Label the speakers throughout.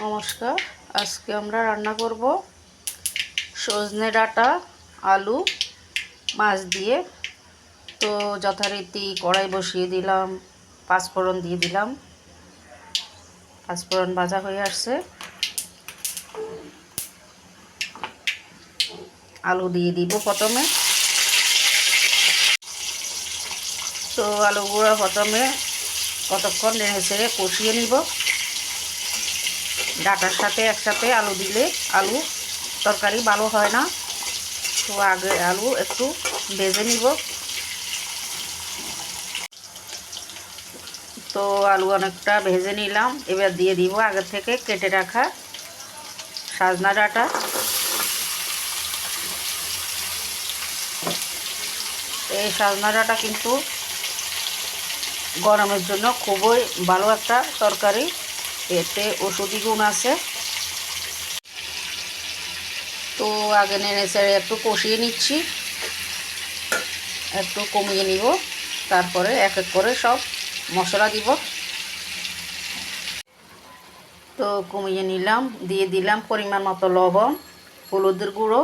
Speaker 1: নমস্কার। আজকে আমরা রান্না করব সজনে ডাঁটা, আলু, মাছ দিয়ে। তো যথারীতি কড়াই বসিয়ে দিলাম, পাঁচফোড়ন দিয়ে দিলাম। পাঁচফোড়ন ভাজা হয়ে আসছে, আলু দিয়ে দিব প্রথমে। তো আলুগুলো প্রথমে কতক্ষণ নেড়ে ছেড়ে কষিয়ে নিব। ডাঁটার সাথে একসাথে আলু দিলে আলু তরকারি ভালো হয় না, তো আগে আলু একটু ভেজে নিব। তো আলু অনেকটা ভেজে নিলাম, এবার দিয়ে দিব আগে থেকে কেটে রাখা সজনা ডাঁটা। এই সজনা ডাঁটা কিন্তু গরমের জন্য খুবই ভালো একটা তরকারি, এতে ওষুধি গুণ আছে। তো আগে নেড়ে চেড়ে একটু কষিয়ে নিচ্ছি, একটু কমিয়ে নিব, তারপরে এক এক করে সব মশলা দিব। তো কমিয়ে নিলাম, দিয়ে দিলাম পরিমাণ মতো লবণ, হলুদের গুঁড়ো,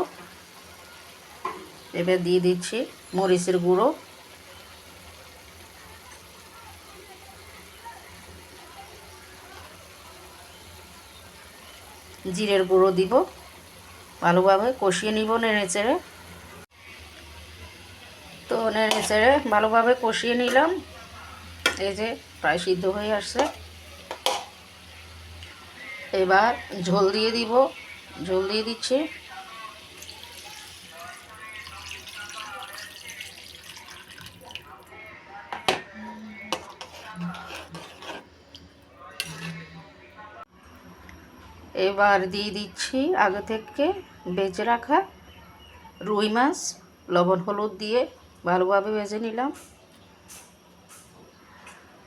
Speaker 1: এবার দিয়ে দিচ্ছি মরিচের গুঁড়ো, জিরের গুঁড়ো দিব। ভালোভাবে কষিয়ে নিব নেড়ে চেড়ে। তো নেড়ে চেড়ে ভালোভাবে কষিয়ে নিলাম। এই যে প্রায় সিদ্ধ হয়ে আসছে। এবার ঝোল দিয়ে দিব, ঝোল দিয়ে দিচ্ছি। এবার দিয়ে দিচ্ছি আগে থেকে বেজে রাখা রুই মাছ, লবণ হলুদ দিয়ে ভালোভাবে ভেজে নিলাম।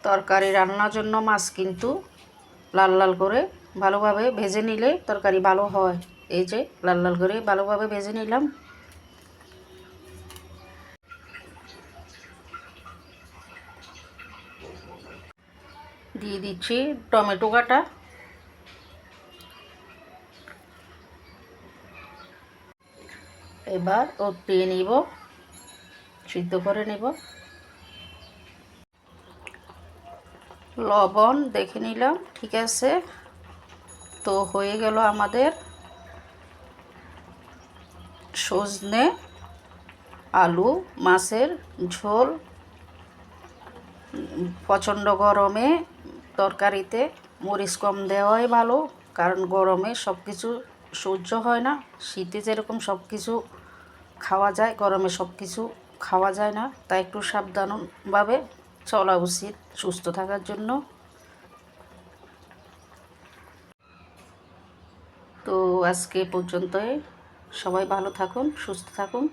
Speaker 1: তরকারি রান্নার জন্য মাছ কিন্তু লাল লাল করে ভালোভাবে ভেজে নিলে তরকারি ভালো হয়। এই যে লাল লাল করে ভালোভাবে ভেজে নিলাম। দিয়ে দিচ্ছি টমেটো কাটা। এবার উঠিয়ে নিব, সিদ্ধ করে নেব। লবণ দেখে নিলাম, ঠিক আছে। তো হয়ে গেল আমাদের সজনে আলু মাছের ঝোল। প্রচণ্ড গরমে তরকারিতে মরিচ কম দেওয়াই ভালো, কারণ গরমে সব কিছু সহ্য হয় না। শীতে যেরকম সব কিছু খাওয়া যায়, গরমে সব কিছু খাওয়া যায় না, তাই একটু সাবধানভাবে চলা উচিত সুস্থ থাকার জন্য। তো আজকে পর্যন্তই, সবাই ভালো থাকুন, সুস্থ থাকুন।